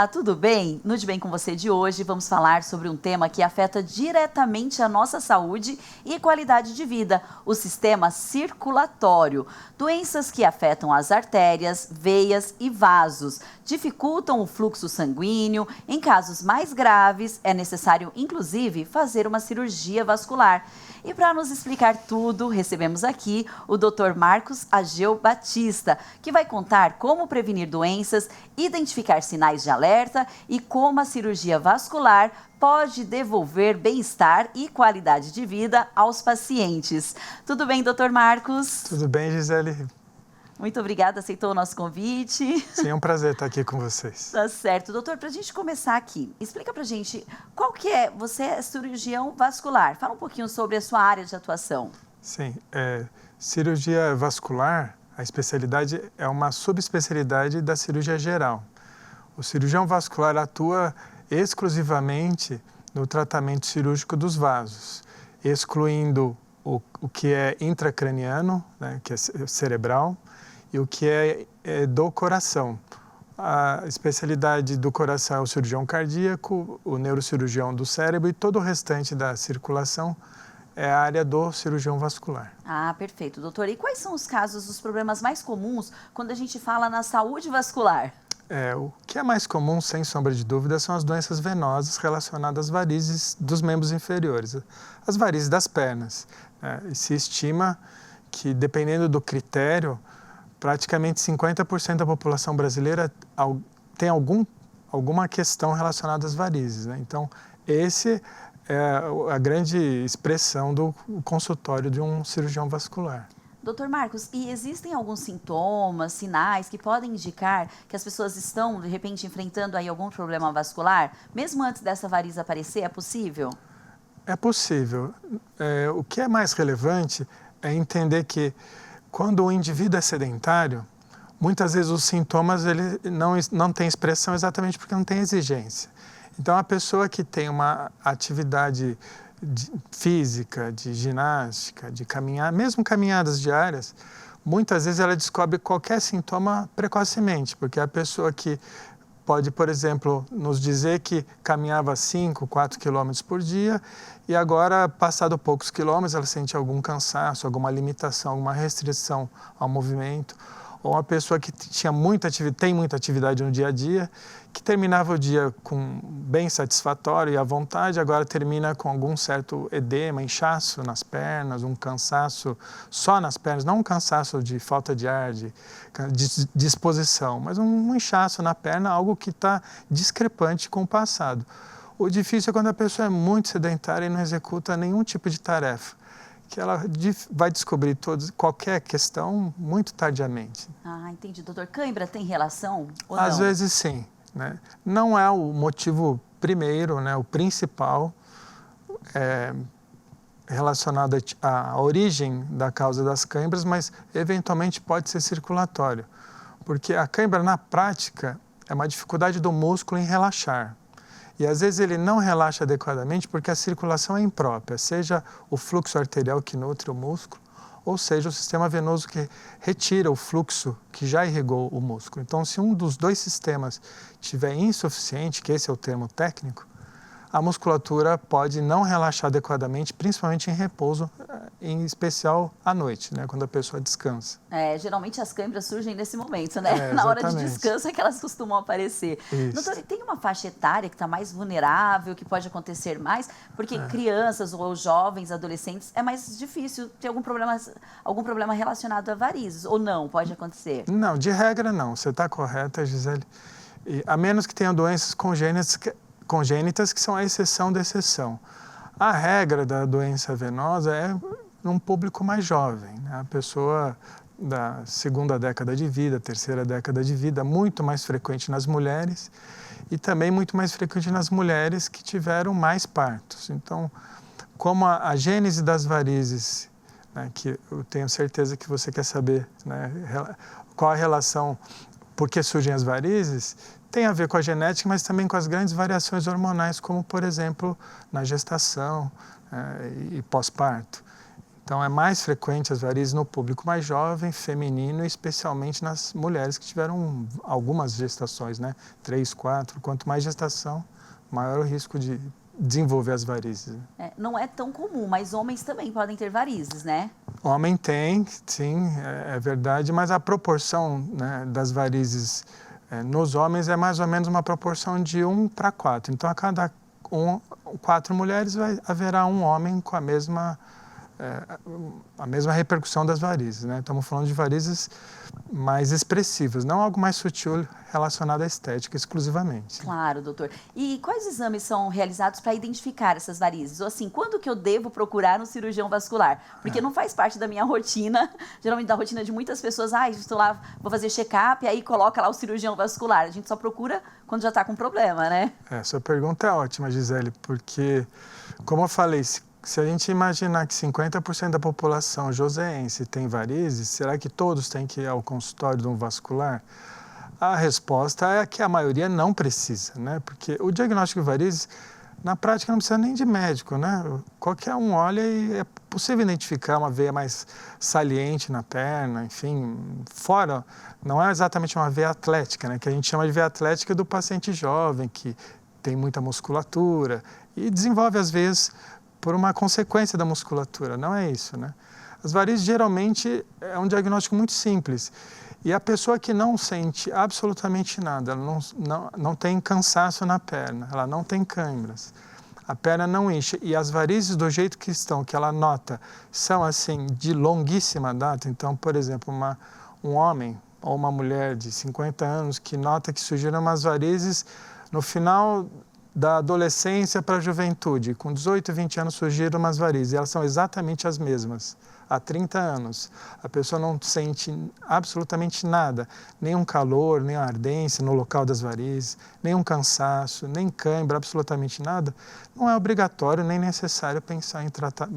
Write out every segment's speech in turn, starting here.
Olá, tudo bem? No De Bem com Você de hoje vamos falar sobre um tema que afeta diretamente a nossa saúde e qualidade de vida, o sistema circulatório. Doenças que afetam as artérias, veias e vasos, dificultam o fluxo sanguíneo. Em casos mais graves, é necessário, inclusive, fazer uma cirurgia vascular. E para nos explicar tudo, recebemos aqui o Dr. Marcos Ageu Batista, que vai contar como prevenir doenças, identificar sinais de alerta e como a cirurgia vascular pode devolver bem-estar e qualidade de vida aos pacientes. Tudo bem, Dr. Marcos? Tudo bem, Gisele? Muito obrigada, aceitou o nosso convite. Sim, é um prazer estar aqui com vocês. Tá certo. Doutor, para a gente começar aqui, explica para a gente qual que é, você é cirurgião vascular, fala um pouquinho sobre a sua área de atuação. Sim, cirurgia vascular, a especialidade é uma subespecialidade da cirurgia geral. O cirurgião vascular atua exclusivamente no tratamento cirúrgico dos vasos, excluindo o que é intracraniano, né, que é cerebral, e o que é do coração. A especialidade do coração é o cirurgião cardíaco, o neurocirurgião do cérebro e todo o restante da circulação é a área do cirurgião vascular. Ah, perfeito, doutor. E quais são os casos, os problemas mais comuns quando a gente fala na saúde vascular? O que é mais comum, sem sombra de dúvida, são as doenças venosas relacionadas às varizes dos membros inferiores, as varizes das pernas. E se estima que, dependendo do critério, praticamente 50% da população brasileira tem alguma questão relacionada às varizes, né? Então, esse é a grande expressão do consultório de um cirurgião vascular. Doutor Marcos, e existem alguns sintomas, sinais que podem indicar que as pessoas estão, de repente, enfrentando aí algum problema vascular? Mesmo antes dessa varize aparecer, é possível? É possível. O que é mais relevante é entender que quando o indivíduo é sedentário, muitas vezes os sintomas ele não têm expressão exatamente porque não tem exigência. Então, a pessoa que tem uma atividade física, de ginástica, de caminhar, mesmo caminhadas diárias, muitas vezes ela descobre qualquer sintoma precocemente, porque a pessoa que pode, por exemplo, nos dizer que caminhava 5, 4 quilômetros por dia e agora, passado poucos quilômetros, ela sente algum cansaço, alguma limitação, alguma restrição ao movimento. Ou uma pessoa que tem muita atividade no dia a dia, que terminava o dia bem satisfatório e à vontade, agora termina com algum certo edema, inchaço nas pernas, um cansaço só nas pernas, não um cansaço de falta de ar, de disposição, mas um inchaço na perna, algo que está discrepante com o passado. O difícil é quando a pessoa é muito sedentária e não executa nenhum tipo de tarefa, que ela vai descobrir qualquer questão muito tardiamente. Ah, entendi. Doutor, cãibra tem relação ou Às não? vezes sim, né? Não é o motivo primeiro, né, o principal relacionado à origem da causa das cãibras, mas eventualmente pode ser circulatório, porque a cãibra na prática é uma dificuldade do músculo em relaxar. E às vezes ele não relaxa adequadamente porque a circulação é imprópria, seja o fluxo arterial que nutre o músculo, ou seja o sistema venoso que retira o fluxo que já irrigou o músculo. Então, se um dos dois sistemas estiver insuficiente, que esse é o termo técnico, a musculatura pode não relaxar adequadamente, principalmente em repouso, em especial à noite, né, quando a pessoa descansa. Geralmente as câimbras surgem nesse momento, né? Na hora de descanso é que elas costumam aparecer. Isso. Doutor, e tem uma faixa etária que está mais vulnerável, que pode acontecer mais? Porque crianças ou jovens, adolescentes, é mais difícil ter algum problema relacionado a varizes, ou não? Pode acontecer? Não, de regra não. Você está correta, Gisele. A menos que tenham doenças congênitas que são a exceção da exceção. A regra da doença venosa é num público mais jovem, né? A pessoa da segunda década de vida, terceira década de vida, muito mais frequente nas mulheres e também muito mais frequente nas mulheres que tiveram mais partos. Então, como a gênese das varizes, né, que eu tenho certeza que você quer saber, né, qual a relação, por que surgem as varizes, tem a ver com a genética, mas também com as grandes variações hormonais, como, por exemplo, na gestação e pós-parto. Então, é mais frequente as varizes no público mais jovem, feminino, e especialmente nas mulheres que tiveram algumas gestações, né? 3, 4. Quanto mais gestação, maior o risco de desenvolver as varizes. Não é tão comum, mas homens também podem ter varizes, né? Homem tem, sim, é verdade, mas a proporção, né, das varizes nos homens é mais ou menos uma proporção de 1 para 4. Então, a cada 4 mulheres haverá um homem com a mesma repercussão das varizes, né? Estamos falando de varizes mais expressivas, não algo mais sutil relacionado à estética exclusivamente. Claro, doutor. E quais exames são realizados para identificar essas varizes? Ou assim, quando que eu devo procurar um cirurgião vascular? Porque não faz parte da minha rotina, geralmente da rotina de muitas pessoas, estou lá, vou fazer check-up, e aí coloca lá o cirurgião vascular. A gente só procura quando já está com problema, né? Sua pergunta é ótima, Gisele, porque, como eu falei, se a gente imaginar que 50% da população joseense tem varizes, será que todos têm que ir ao consultório de um vascular? A resposta é que a maioria não precisa, né? Porque o diagnóstico de varizes, na prática, não precisa nem de médico, né? Qualquer um olha e é possível identificar uma veia mais saliente na perna, enfim, fora, não é exatamente uma veia atlética, né? Que a gente chama de veia atlética do paciente jovem, que tem muita musculatura e desenvolve, às vezes, por uma consequência da musculatura, não é isso, né? As varizes, geralmente, é um diagnóstico muito simples. E a pessoa que não sente absolutamente nada, ela não tem cansaço na perna, ela não tem câimbras, a perna não incha. E as varizes, do jeito que estão, que ela nota, são assim, de longuíssima data. Então, por exemplo, um homem ou uma mulher de 50 anos que nota que surgiram umas varizes no final da adolescência para a juventude. Com 18, 20 anos surgiram umas varizes, e elas são exatamente as mesmas. Há 30 anos, a pessoa não sente absolutamente nada, nenhum calor, nem ardência no local das varizes, nenhum cansaço, nem cãibra, absolutamente nada. Não é obrigatório nem necessário pensar em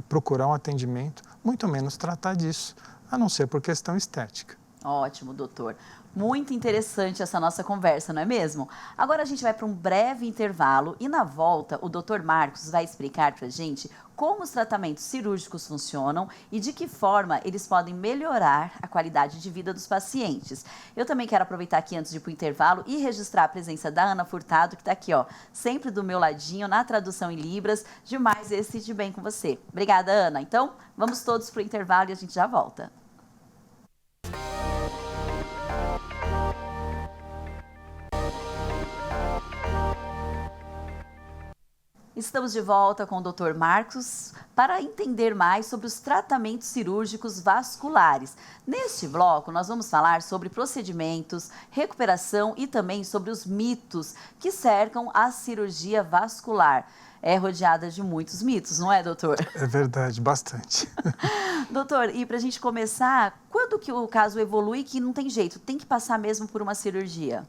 procurar um atendimento, muito menos tratar disso, a não ser por questão estética. Ótimo, doutor. Muito interessante essa nossa conversa, não é mesmo? Agora a gente vai para um breve intervalo e na volta o doutor Marcos vai explicar para a gente como os tratamentos cirúrgicos funcionam e de que forma eles podem melhorar a qualidade de vida dos pacientes. Eu também quero aproveitar aqui antes de ir para o intervalo e registrar a presença da Ana Furtado, que está aqui, ó, sempre do meu ladinho, na tradução em Libras, de mais esse De Bem com Você. Obrigada, Ana. Então, vamos todos para o intervalo e a gente já volta. Estamos de volta com o Dr. Marcos para entender mais sobre os tratamentos cirúrgicos vasculares. Neste bloco, nós vamos falar sobre procedimentos, recuperação e também sobre os mitos que cercam a cirurgia vascular. É rodeada de muitos mitos, não é, doutor? É verdade, bastante. Doutor, e para a gente começar, quando que o caso evolui que não tem jeito, tem que passar mesmo por uma cirurgia?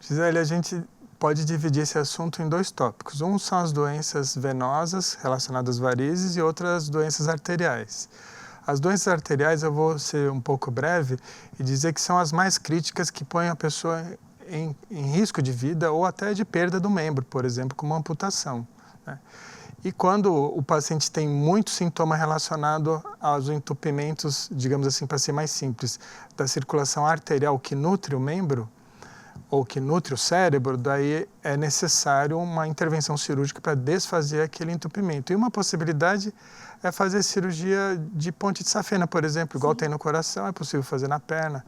Gisele, a gente pode dividir esse assunto em 2 tópicos. Um são as doenças venosas relacionadas às varizes e outras doenças arteriais. As doenças arteriais, eu vou ser um pouco breve e dizer que são as mais críticas, que põem a pessoa em risco de vida ou até de perda do membro, por exemplo, como uma amputação, né? E quando o paciente tem muito sintoma relacionado aos entupimentos, digamos assim, para ser mais simples, da circulação arterial que nutre o membro, ou que nutre o cérebro, daí é necessário uma intervenção cirúrgica para desfazer aquele entupimento. E uma possibilidade é fazer cirurgia de ponte de safena, por exemplo, igual tem no coração, é possível fazer na perna,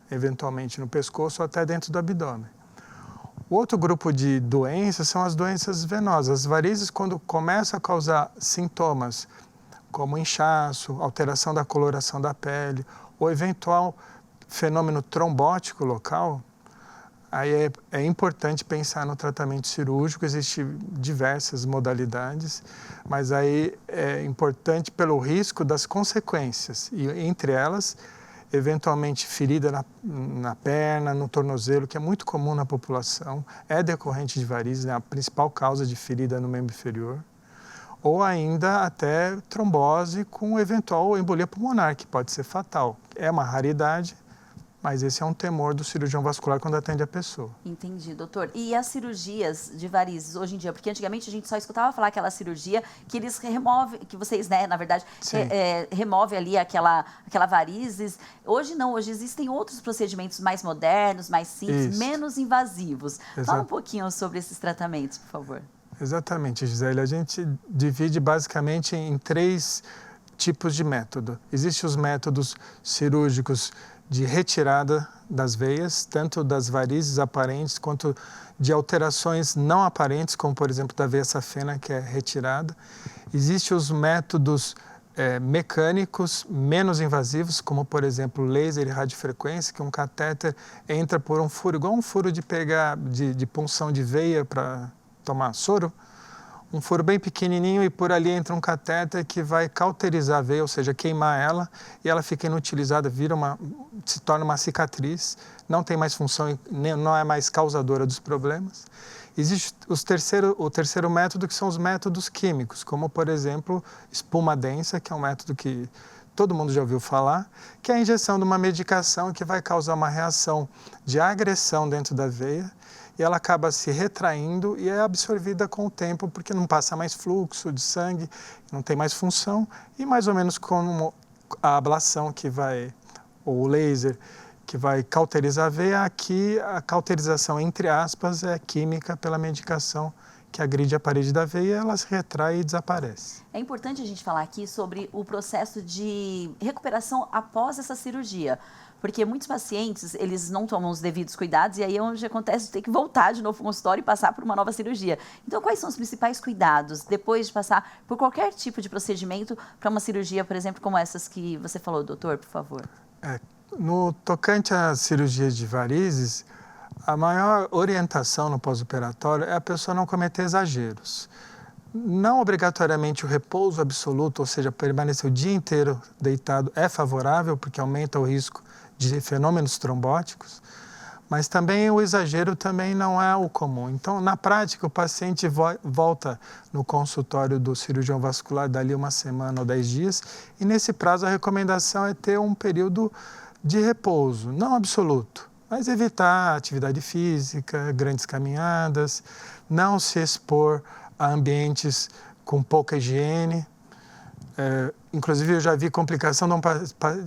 eventualmente no pescoço ou até dentro do abdômen. O outro grupo de doenças são as doenças venosas. As varizes, quando começam a causar sintomas como inchaço, alteração da coloração da pele, ou eventual fenômeno trombótico local, aí é importante pensar no tratamento cirúrgico. Existem diversas modalidades, mas aí é importante pelo risco das consequências, e entre elas, eventualmente ferida na perna, no tornozelo, que é muito comum na população, é decorrente de varizes, né, a principal causa de ferida no membro inferior, ou ainda até trombose com eventual embolia pulmonar, que pode ser fatal. É uma raridade, mas esse é um temor do cirurgião vascular quando atende a pessoa. Entendi, doutor. E as cirurgias de varizes hoje em dia? Porque antigamente a gente só escutava falar aquela cirurgia que eles removem, que vocês, né, na verdade, remove ali aquela varizes. Hoje não, hoje existem outros procedimentos mais modernos, mais simples, menos invasivos. Fala um pouquinho sobre esses tratamentos, por favor. Exatamente, Gisele. A gente divide basicamente em 3 tipos de método. Existem os métodos cirúrgicos de retirada das veias, tanto das varizes aparentes quanto de alterações não aparentes, como por exemplo da veia safena, que é retirada. Existem os métodos mecânicos menos invasivos, como por exemplo laser e radiofrequência, que um catéter entra por um furo, igual um furo de punção de veia para tomar soro, um furo bem pequenininho e por ali entra um catéter que vai cauterizar a veia, ou seja, queimar ela, e ela fica inutilizada, se torna uma cicatriz, não tem mais função e não é mais causadora dos problemas. Existe o terceiro método, que são os métodos químicos, como por exemplo espuma densa, que é um método que todo mundo já ouviu falar, que é a injeção de uma medicação que vai causar uma reação de agressão dentro da veia, e ela acaba se retraindo e é absorvida com o tempo, porque não passa mais fluxo de sangue, não tem mais função, e mais ou menos como a ablação ou o laser, que vai cauterizar a veia, aqui a cauterização, entre aspas, é química pela medicação que agride a parede da veia, ela se retrai e desaparece. É importante a gente falar aqui sobre o processo de recuperação após essa cirurgia, porque muitos pacientes, eles não tomam os devidos cuidados e aí é onde acontece de ter que voltar de novo para o consultório e passar por uma nova cirurgia. Então, quais são os principais cuidados depois de passar por qualquer tipo de procedimento para uma cirurgia, por exemplo, como essas que você falou, doutor, por favor? No tocante às cirurgias de varizes, a maior orientação no pós-operatório é a pessoa não cometer exageros. Não obrigatoriamente o repouso absoluto, ou seja, permanecer o dia inteiro deitado é favorável, porque aumenta o risco de fenômenos trombóticos, mas também o exagero também não é o comum. Então, na prática, o paciente volta no consultório do cirurgião vascular dali 1 semana ou 10 dias, e nesse prazo a recomendação é ter um período de repouso, não absoluto, mas evitar atividade física, grandes caminhadas, não se expor a ambientes com pouca higiene. Inclusive, eu já vi complicação de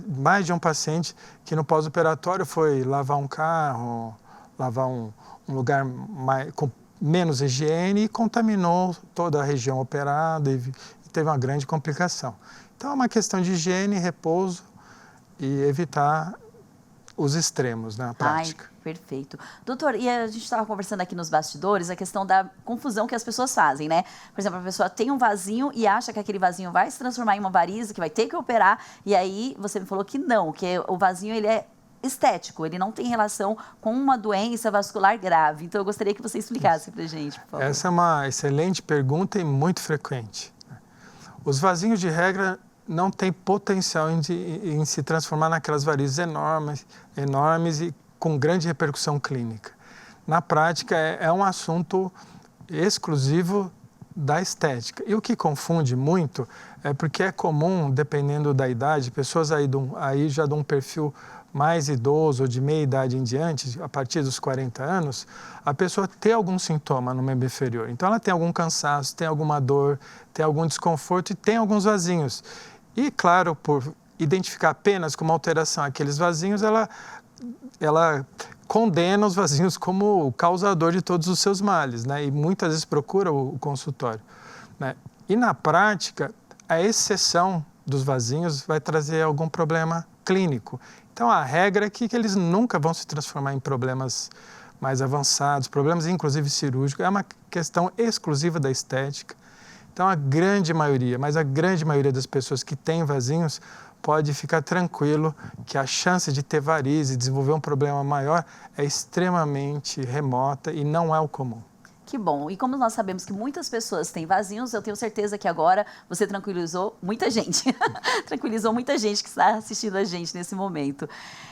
mais de um paciente que no pós-operatório foi lavar um carro, lavar um lugar com menos higiene e contaminou toda a região operada e teve uma grande complicação. Então, é uma questão de higiene, repouso e evitar os extremos na prática. Perfeito. Doutor, e a gente estava conversando aqui nos bastidores a questão da confusão que as pessoas fazem, né? Por exemplo, a pessoa tem um vasinho e acha que aquele vasinho vai se transformar em uma varize, que vai ter que operar, e aí você me falou que não, que o vasinho ele é estético, ele não tem relação com uma doença vascular grave. Então, eu gostaria que você explicasse para a gente, por favor. Essa é uma excelente pergunta e muito frequente. Os vasinhos, de regra, não têm potencial em se transformar naquelas varizes enormes e com grande repercussão clínica. Na prática, é um assunto exclusivo da estética. E o que confunde muito é porque é comum, dependendo da idade, pessoas aí já de um perfil mais idoso ou de meia idade em diante, a partir dos 40 anos, a pessoa ter algum sintoma no membro inferior. Então, ela tem algum cansaço, tem alguma dor, tem algum desconforto e tem alguns vasinhos. E, claro, por identificar apenas como alteração aqueles vasinhos, ela condena os vasinhos como o causador de todos os seus males, né? E muitas vezes procura o consultório, né? E na prática, a exceção dos vasinhos vai trazer algum problema clínico. Então, a regra é que eles nunca vão se transformar em problemas mais avançados, problemas inclusive cirúrgicos. É uma questão exclusiva da estética. Então, a grande maioria das pessoas que têm vasinhos pode ficar tranquilo que a chance de ter varize e desenvolver um problema maior é extremamente remota e não é o comum. Que bom. E como nós sabemos que muitas pessoas têm vasinhos, eu tenho certeza que agora você tranquilizou muita gente. Tranquilizou muita gente que está assistindo a gente nesse momento.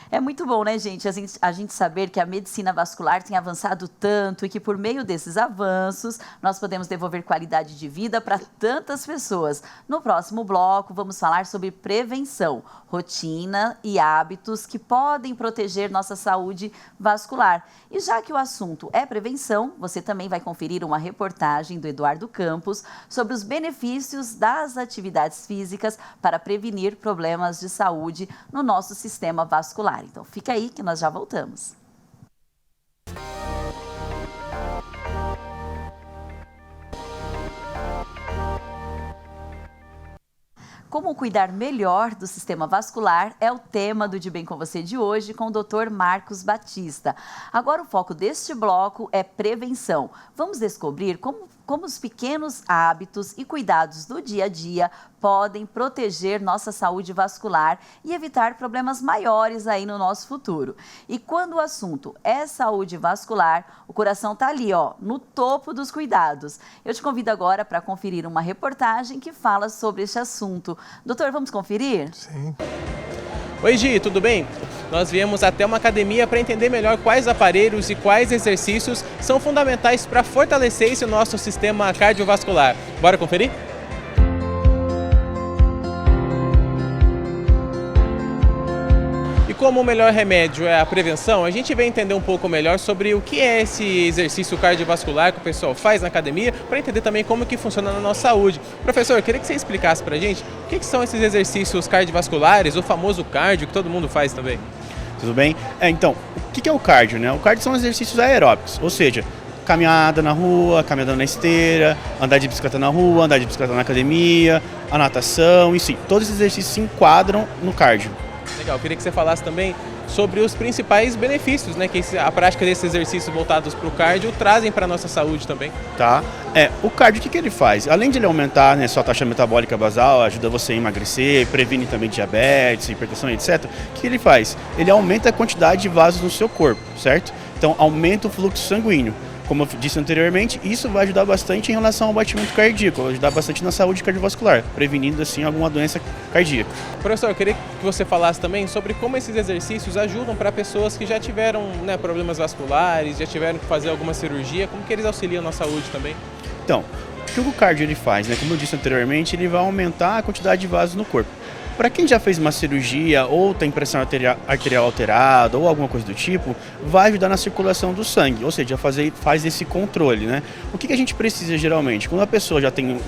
É muito bom, né, gente, a gente saber que a medicina vascular tem avançado tanto e que por meio desses avanços nós podemos devolver qualidade de vida para tantas pessoas. No próximo bloco, vamos falar sobre prevenção, rotina e hábitos que podem proteger nossa saúde vascular. E já que o assunto é prevenção, você também vai conferir uma reportagem do Eduardo Campos sobre os benefícios das atividades físicas para prevenir problemas de saúde no nosso sistema vascular. Então fica aí que nós já voltamos. Como cuidar melhor do sistema vascular é o tema do De Bem com Você de hoje com o Dr. Marcos Batista. Agora o foco deste bloco é prevenção. Vamos descobrir como os pequenos hábitos e cuidados do dia a dia podem proteger nossa saúde vascular e evitar problemas maiores aí no nosso futuro. E quando o assunto é saúde vascular, o coração está ali, ó, no topo dos cuidados. Eu te convido agora para conferir uma reportagem que fala sobre este assunto. Doutor, vamos conferir? Sim. Oi, Gi, tudo bem? Nós viemos até uma academia para entender melhor quais aparelhos e quais exercícios são fundamentais para fortalecer esse nosso sistema cardiovascular. Bora conferir? E como o melhor remédio é a prevenção, a gente vem entender um pouco melhor sobre o que é esse exercício cardiovascular que o pessoal faz na academia, para entender também como que funciona na nossa saúde. Professor, eu queria que você explicasse para a gente o que são esses exercícios cardiovasculares, o famoso cardio que todo mundo faz também. Tudo bem? Então, o que é o cardio, né? O cardio são exercícios aeróbicos, ou seja, caminhada na rua, caminhada na esteira, andar de bicicleta na rua, andar de bicicleta na academia, a natação, enfim, todos esses exercícios se enquadram no cardio. Legal, eu queria que você falasse também sobre os principais benefícios, né, que a prática desses exercícios voltados para o cardio trazem para a nossa saúde também. Tá? O cardio, o que ele faz? Além de ele aumentar, né, sua taxa metabólica basal, ajuda você a emagrecer, previne também diabetes, hipertensão, etc. O que ele faz? Ele aumenta a quantidade de vasos no seu corpo, certo? Então, aumenta o fluxo sanguíneo. Como eu disse anteriormente, isso vai ajudar bastante em relação ao batimento cardíaco, vai ajudar bastante na saúde cardiovascular, prevenindo assim alguma doença cardíaca. Professor, eu queria que você falasse também sobre como esses exercícios ajudam para pessoas que já tiveram, né, problemas vasculares, já tiveram que fazer alguma cirurgia, como que eles auxiliam na saúde também? Então, o que o cardio ele faz, né? Como eu disse anteriormente, ele vai aumentar a quantidade de vasos no corpo. Para quem já fez uma cirurgia ou tem pressão arterial alterada ou alguma coisa do tipo, vai ajudar na circulação do sangue, ou seja, faz esse controle, né? O que a gente precisa geralmente? Quando a pessoa já tem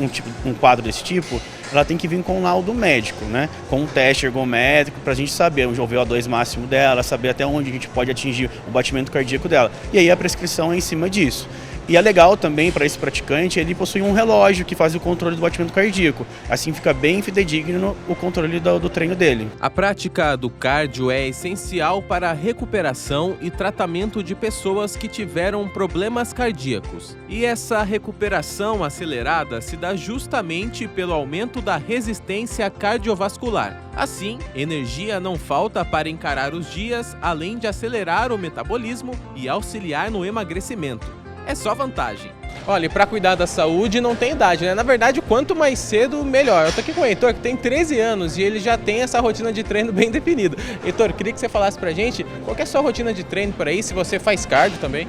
um quadro desse tipo, ela tem que vir com um laudo médico, né? Com um teste ergométrico para a gente saber o VO2 máximo dela, saber até onde a gente pode atingir o batimento cardíaco dela. E aí a prescrição é em cima disso. E é legal também para esse praticante, ele possui um relógio que faz o controle do batimento cardíaco. Assim fica bem fidedigno o controle do treino dele. A prática do cardio é essencial para a recuperação e tratamento de pessoas que tiveram problemas cardíacos. E essa recuperação acelerada se dá justamente pelo aumento da resistência cardiovascular. Assim, energia não falta para encarar os dias, além de acelerar o metabolismo e auxiliar no emagrecimento. É só vantagem. Olha, e para cuidar da saúde não tem idade, né? Na verdade, quanto mais cedo, melhor. Eu tô aqui com o Heitor, que tem 13 anos e ele já tem essa rotina de treino bem definida. Heitor, queria que você falasse pra gente qual que é a sua rotina de treino por aí, se você faz cardio também.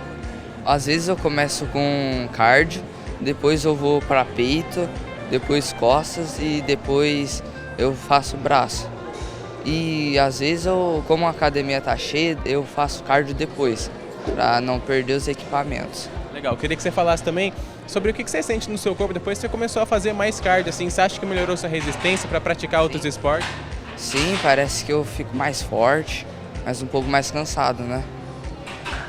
Às vezes eu começo com cardio, depois eu vou para peito, depois costas e depois eu faço braço. E às vezes, como a academia tá cheia, eu faço cardio depois, para não perder os equipamentos. Legal, queria que você falasse também sobre o que você sente no seu corpo depois que você começou a fazer mais cardio, assim, você acha que melhorou sua resistência para praticar outros esportes? Sim, parece que eu fico mais forte, mas um pouco mais cansado, né?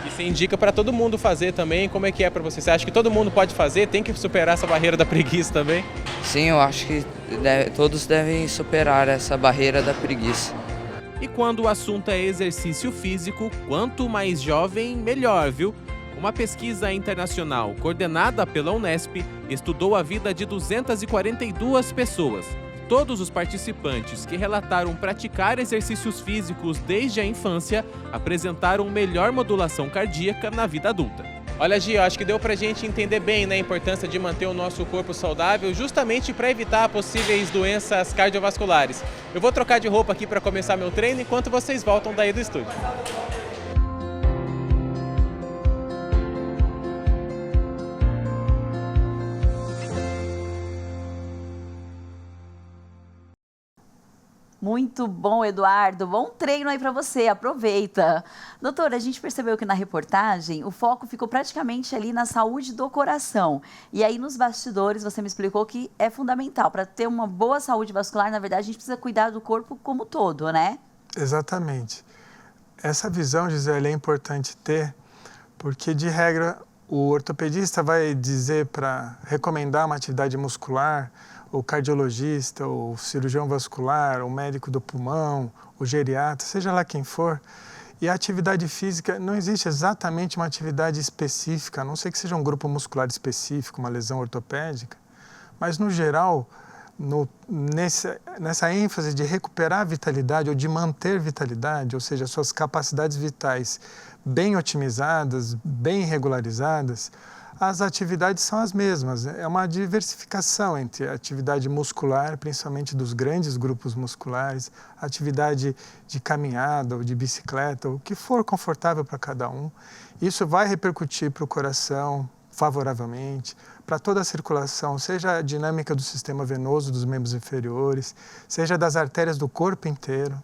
E você indica para todo mundo fazer também, como é que é para você? Você acha que todo mundo pode fazer, tem que superar essa barreira da preguiça também? Sim, eu acho que todos devem superar essa barreira da preguiça. E quando o assunto é exercício físico, quanto mais jovem, melhor, viu? Uma pesquisa internacional coordenada pela Unesp estudou a vida de 242 pessoas. Todos os participantes que relataram praticar exercícios físicos desde a infância apresentaram melhor modulação cardíaca na vida adulta. Olha, Gi, acho que deu pra gente entender bem, né, a importância de manter o nosso corpo saudável, justamente para evitar possíveis doenças cardiovasculares. Eu vou trocar de roupa aqui para começar meu treino enquanto vocês voltam daí do estúdio. Muito bom, Eduardo. Bom treino aí para você, aproveita. Doutora, a gente percebeu que na reportagem o foco ficou praticamente ali na saúde do coração. E aí nos bastidores você me explicou que é fundamental. Para ter uma boa saúde vascular, na verdade, a gente precisa cuidar do corpo como todo, né? Exatamente. Essa visão, Gisele, é importante ter, porque de regra o ortopedista vai dizer para recomendar uma atividade muscular, o cardiologista, o cirurgião vascular, o médico do pulmão, o geriatra, seja lá quem for. E a atividade física, não existe exatamente uma atividade específica, a não ser que seja um grupo muscular específico, uma lesão ortopédica, mas no geral, nessa ênfase de recuperar a vitalidade ou de manter vitalidade, ou seja, suas capacidades vitais bem otimizadas, bem regularizadas, as atividades são as mesmas. É uma diversificação entre a atividade muscular, principalmente dos grandes grupos musculares, atividade de caminhada ou de bicicleta, o que for confortável para cada um. Isso vai repercutir para o coração favoravelmente, para toda a circulação, seja a dinâmica do sistema venoso dos membros inferiores, seja das artérias do corpo inteiro,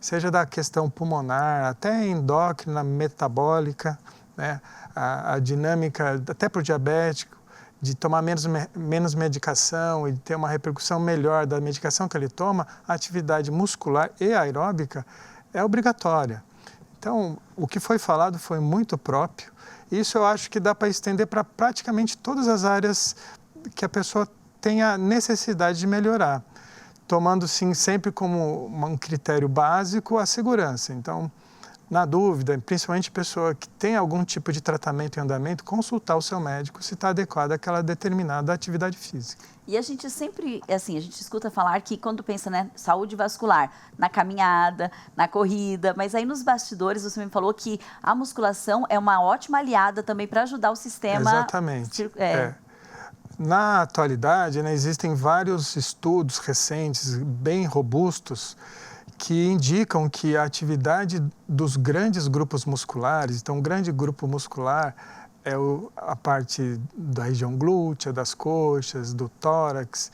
seja da questão pulmonar, até endócrina, metabólica, né? A dinâmica, até para o diabético, de tomar menos medicação e de ter uma repercussão melhor da medicação que ele toma, a atividade muscular e aeróbica é obrigatória. Então, o que foi falado foi muito próprio. Isso eu acho que dá para estender para praticamente todas as áreas que a pessoa tenha necessidade de melhorar, tomando, sim, sempre como um critério básico a segurança. Então, na dúvida, principalmente pessoa que tem algum tipo de tratamento em andamento, consultar o seu médico se está adequado àquela determinada atividade física. E a gente sempre, assim, a gente escuta falar que quando pensa, né, saúde vascular, na caminhada, na corrida, mas aí nos bastidores você me falou que a musculação é uma ótima aliada também para ajudar o sistema. Exatamente. Na atualidade, né, existem vários estudos recentes, bem robustos, que indicam que a atividade dos grandes grupos musculares, então um grande grupo muscular é a parte da região glútea, das coxas, do tórax,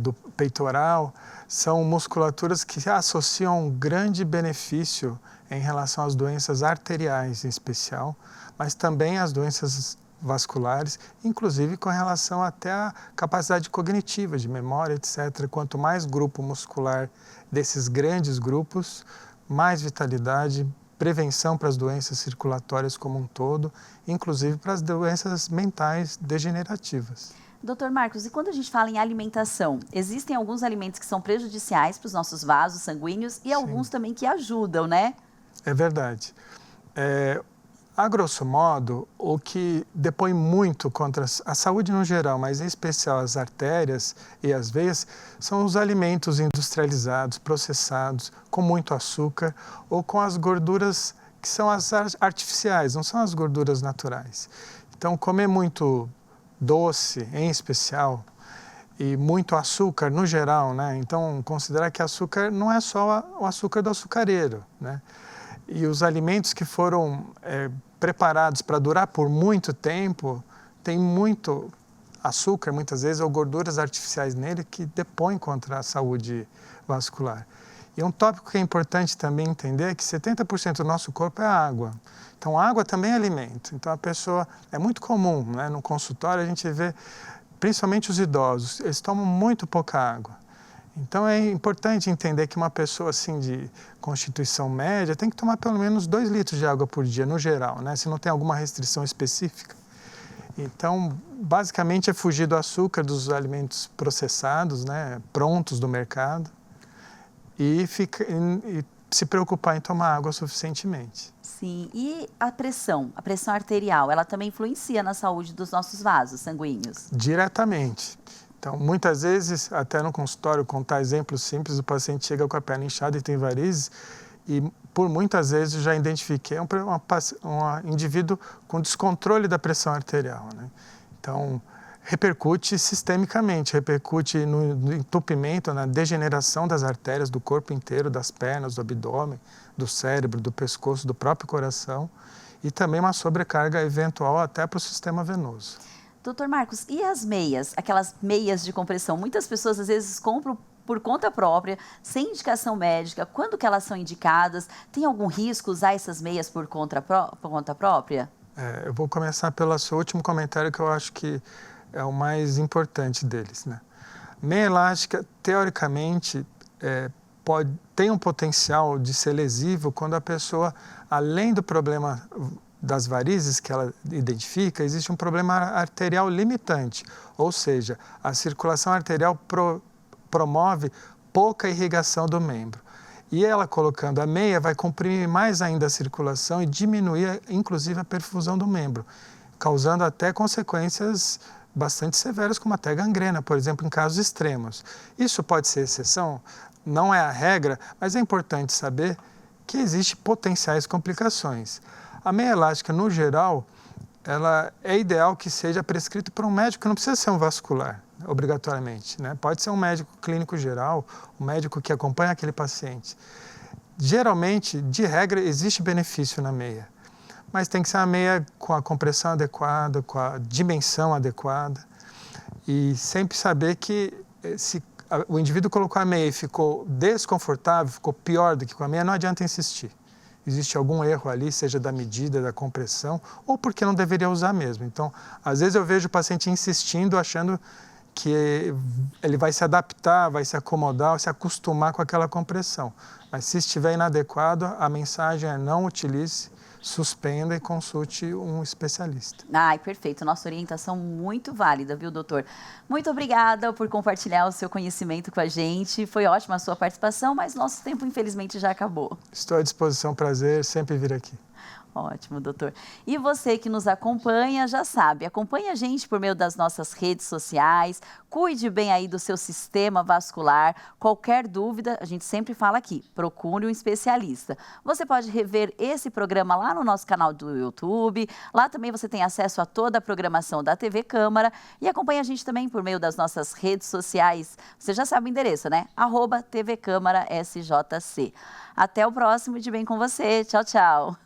do peitoral, são musculaturas que associam um grande benefício em relação às doenças arteriais em especial, mas também às doenças vasculares, inclusive com relação até à capacidade cognitiva, de memória, etc. Quanto mais grupo muscular desses grandes grupos, mais vitalidade, prevenção para as doenças circulatórias como um todo, inclusive para as doenças mentais degenerativas. Doutor Marcos, e quando a gente fala em alimentação, existem alguns alimentos que são prejudiciais para os nossos vasos sanguíneos e alguns também que ajudam, né? É verdade. A grosso modo, o que depõe muito contra a saúde no geral, mas em especial as artérias e as veias, são os alimentos industrializados, processados, com muito açúcar ou com as gorduras que são as artificiais, não são as gorduras naturais. Então, comer muito doce, em especial, e muito açúcar no geral, né? Então, considerar que açúcar não é só o açúcar do açucareiro, né? E os alimentos que foram preparados para durar por muito tempo, tem muito açúcar, muitas vezes, ou gorduras artificiais nele que depõem contra a saúde vascular. E um tópico que é importante também entender é que 70% do nosso corpo é água. Então, a água também é alimento. Então, a pessoa, é muito comum, né? No consultório a gente vê, principalmente os idosos, eles tomam muito pouca água. Então, é importante entender que uma pessoa assim de constituição média tem que tomar pelo menos 2 litros de água por dia, no geral, né? Se não tem alguma restrição específica. Então, basicamente é fugir do açúcar dos alimentos processados, né? Prontos do mercado, e se preocupar em tomar água suficientemente. Sim, e a pressão arterial, ela também influencia na saúde dos nossos vasos sanguíneos? Diretamente. Então, muitas vezes, até no consultório, contar exemplos simples, o paciente chega com a perna inchada e tem varizes, e por muitas vezes já identifiquei um indivíduo com descontrole da pressão arterial, né? Então, repercute sistemicamente, repercute no entupimento, na degeneração das artérias do corpo inteiro, das pernas, do abdômen, do cérebro, do pescoço, do próprio coração, e também uma sobrecarga eventual até para o sistema venoso. Doutor Marcos, e as meias, aquelas meias de compressão? Muitas pessoas às vezes compram por conta própria, sem indicação médica. Quando que elas são indicadas? Tem algum risco usar essas meias por conta própria? Eu vou começar pelo seu último comentário, que eu acho que é o mais importante deles, né? Meia elástica, teoricamente, tem um potencial de ser lesivo quando a pessoa, além do problema das varizes que ela identifica, existe um problema arterial limitante, ou seja, a circulação arterial promove pouca irrigação do membro. E ela colocando a meia vai comprimir mais ainda a circulação e diminuir, inclusive, a perfusão do membro, causando até consequências bastante severas, como até gangrena, por exemplo, em casos extremos. Isso pode ser exceção, não é a regra, mas é importante saber que existem potenciais complicações. A meia elástica, no geral, ela é ideal que seja prescrita por um médico, que não precisa ser um vascular, obrigatoriamente, né? Pode ser um médico clínico geral, um médico que acompanha aquele paciente. Geralmente, de regra, existe benefício na meia, mas tem que ser uma meia com a compressão adequada, com a dimensão adequada, e sempre saber que se o indivíduo colocou a meia e ficou desconfortável, ficou pior do que com a meia, não adianta insistir. Existe algum erro ali, seja da medida, da compressão, ou porque não deveria usar mesmo. Então, às vezes eu vejo o paciente insistindo, achando que ele vai se adaptar, vai se acomodar, se acostumar com aquela compressão. Mas se estiver inadequado, a mensagem é: não utilize, suspenda e consulte um especialista. Ai, perfeito. Nossa orientação muito válida, viu, doutor? Muito obrigada por compartilhar o seu conhecimento com a gente. Foi ótima a sua participação, mas nosso tempo, infelizmente, já acabou. Estou à disposição, prazer, sempre vir aqui. Ótimo, doutor. E você que nos acompanha, já sabe, acompanhe a gente por meio das nossas redes sociais, cuide bem aí do seu sistema vascular. Qualquer dúvida, a gente sempre fala aqui, procure um especialista. Você pode rever esse programa lá no nosso canal do YouTube, lá também você tem acesso a toda a programação da TV Câmara e acompanhe a gente também por meio das nossas redes sociais. Você já sabe o endereço, né? @TV Câmara SJC. Até o próximo De Bem com Você. Tchau, tchau.